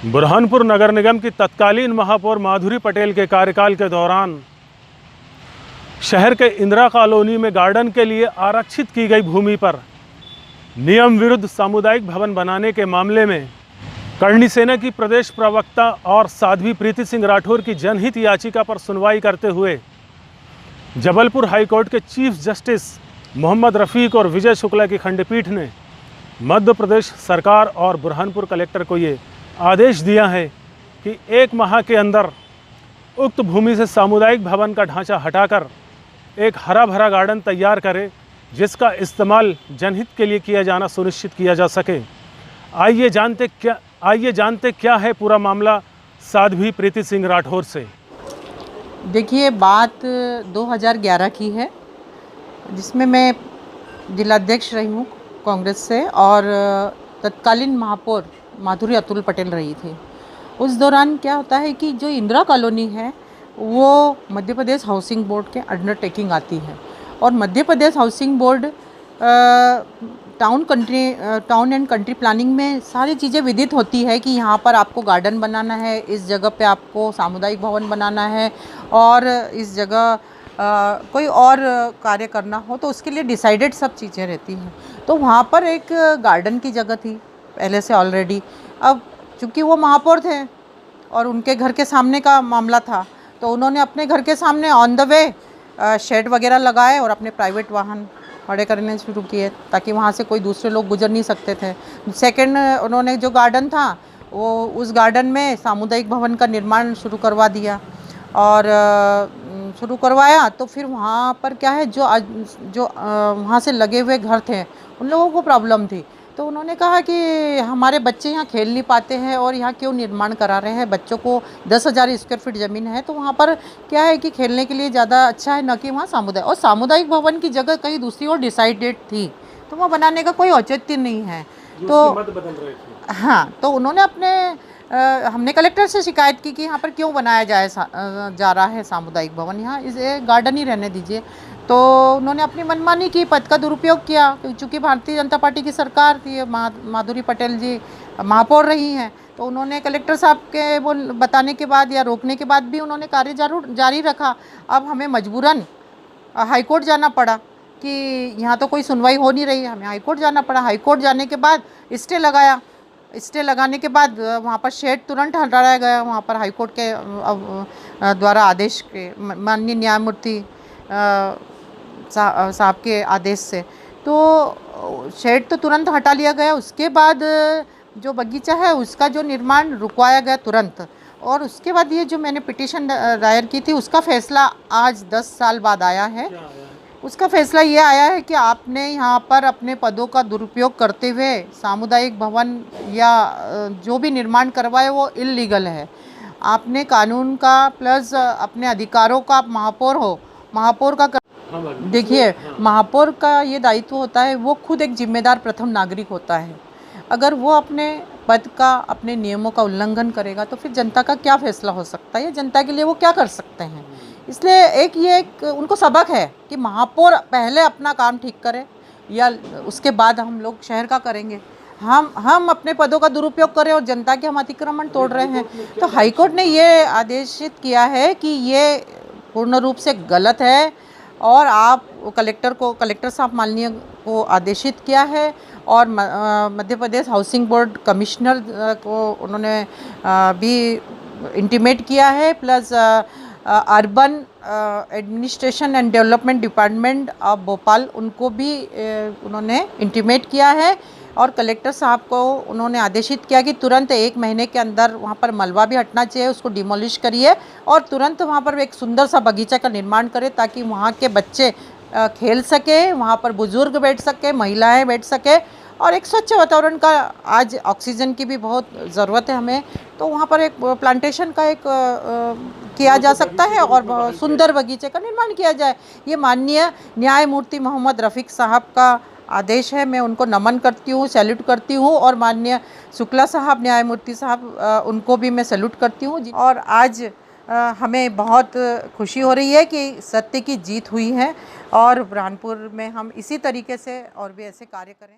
बुरहानपुर नगर निगम की तत्कालीन महापौर माधुरी पटेल के कार्यकाल के दौरान शहर के इंदिरा कॉलोनी में गार्डन के लिए आरक्षित की गई भूमि पर नियम विरुद्ध सामुदायिक भवन बनाने के मामले में करणी सेना की प्रदेश प्रवक्ता और साध्वी प्रीति सिंह राठौर की जनहित याचिका पर सुनवाई करते हुए जबलपुर हाईकोर्ट के चीफ जस्टिस मोहम्मद रफ़ीक और विजय शुक्ला की खंडपीठ ने मध्य प्रदेश सरकार और बुरहानपुर कलेक्टर को ये आदेश दिया है कि 1 माह के अंदर उक्त भूमि से सामुदायिक भवन का ढांचा हटाकर एक हरा भरा गार्डन तैयार करे, जिसका इस्तेमाल जनहित के लिए किया जाना सुनिश्चित किया जा सके। आइए जानते क्या है पूरा मामला साध्वी प्रीति सिंह राठौर से। देखिए, बात 2011 की है, जिसमें मैं जिलाध्यक्ष रही हूँ कांग्रेस से और तत्कालीन महापौर माधुरी अतुल पटेल रही थी। उस दौरान क्या होता है कि जो इंदिरा कॉलोनी है वो मध्य प्रदेश हाउसिंग बोर्ड के अंडरटेकिंग आती है और Madhya Pradesh housing board town and country planning में सारी चीज़ें विदित होती है कि यहाँ पर आपको गार्डन बनाना है, इस जगह पे आपको सामुदायिक भवन बनाना है और इस जगह कोई और कार्य करना हो तो उसके लिए डिसाइडेड सब चीज़ें रहती हैं। तो वहाँ पर एक गार्डन की जगह थी पहले से ऑलरेडी। अब चूँकि वो महापौर थे और उनके घर के सामने का मामला था, तो उन्होंने अपने घर के सामने ऑन द वे शेड वगैरह लगाए और अपने प्राइवेट वाहन खड़े करने शुरू किए ताकि वहाँ से कोई दूसरे लोग गुजर नहीं सकते थे। सेकंड, उन्होंने जो गार्डन था वो उस गार्डन में सामुदायिक भवन का निर्माण शुरू करवा दिया और शुरू करवाया तो फिर वहाँ पर क्या है, जो वहाँ से लगे हुए घर थे उन लोगों को प्रॉब्लम थी। तो उन्होंने कहा कि हमारे बच्चे यहाँ खेल नहीं पाते हैं और यहाँ क्यों निर्माण करा रहे हैं, बच्चों को 10,000 स्क्वायर फीट ज़मीन है तो वहाँ पर क्या है कि खेलने के लिए ज़्यादा अच्छा है, न कि वहाँ सामुदायिक भवन की जगह कहीं दूसरी और डिसाइडेड थी, तो वहाँ बनाने का कोई औचित्य नहीं है। तो हाँ, तो उन्होंने हमने कलेक्टर से शिकायत की कि यहाँ पर क्यों बनाया जा रहा है सामुदायिक भवन, यहाँ इसे गार्डन ही रहने दीजिए। तो उन्होंने अपनी मनमानी की, पद का दुरुपयोग किया, चूँकि भारतीय जनता पार्टी की सरकार थी, माधुरी पटेल जी महापौर रही हैं, तो उन्होंने कलेक्टर साहब के बताने के बाद या रोकने के बाद भी उन्होंने कार्य जारी रखा। अब हमें मजबूरन हाईकोर्ट जाना पड़ा कि यहाँ तो कोई सुनवाई हो नहीं रही, हमें हाईकोर्ट जाना पड़ा। हाईकोर्ट जाने के बाद स्टे लगाया, स्टे लगाने के बाद वहाँ पर शेड तुरंत हटाया गया, वहाँ पर हाईकोर्ट के द्वारा आदेश के माननीय न्यायमूर्ति साहब के आदेश से तो शेड तो तुरंत हटा लिया गया। उसके बाद जो बगीचा है उसका जो निर्माण रुकवाया गया तुरंत, और उसके बाद ये जो मैंने पिटीशन दायर की थी उसका फैसला आज 10 साल बाद आया है। उसका फैसला ये आया है कि आपने यहाँ पर अपने पदों का दुरुपयोग करते हुए सामुदायिक भवन या जो भी निर्माण करवाए वो इल्लीगल है। आपने कानून का प्लस अपने अधिकारों का, आप महापौर हो, महापौर का देखिए, महापौर का ये दायित्व होता है, वो खुद एक जिम्मेदार प्रथम नागरिक होता है। अगर वो अपने पद का, अपने नियमों का उल्लंघन करेगा तो फिर जनता का क्या फैसला हो सकता है, जनता के लिए वो क्या कर सकते हैं। इसलिए एक उनको सबक है कि महापौर पहले अपना काम ठीक करे या उसके बाद हम लोग शहर का करेंगे। हम अपने पदों का दुरुपयोग करें और जनता के हम अतिक्रमण तोड़ रहे हैं। तो हाईकोर्ट ने ये आदेशित किया है कि ये पूर्ण रूप से गलत है और आप कलेक्टर साहब माननीय को आदेशित किया है और Madhya Pradesh housing board commissioner को उन्होंने भी इंटीमेट किया है, plus urban administration and development department of Bhopal उनको भी उन्होंने इंटीमेट किया है और कलेक्टर साहब को उन्होंने आदेशित किया कि तुरंत 1 महीने के अंदर वहाँ पर मलबा भी हटना चाहिए, उसको डिमोलिश करिए और तुरंत वहाँ पर एक सुंदर सा बगीचा का निर्माण करें ताकि वहाँ के बच्चे खेल सके, वहाँ पर बुजुर्ग बैठ सके, महिलाएं बैठ सके और एक स्वच्छ वातावरण का, आज ऑक्सीजन की भी बहुत ज़रूरत है हमें, तो वहाँ पर एक प्लांटेशन का एक किया जा सकता है और सुंदर बगीचे का निर्माण किया जाए। ये माननीय न्यायमूर्ति मोहम्मद रफ़ीक साहब का आदेश है, मैं उनको नमन करती हूँ, सैल्यूट करती हूँ और माननीय शुक्ला साहब, न्यायमूर्ति साहब, उनको भी मैं सैल्यूट करती हूँ। और आज हमें बहुत खुशी हो रही है कि सत्य की जीत हुई है और बुरहानपुर में हम इसी तरीके से और भी ऐसे कार्य करें।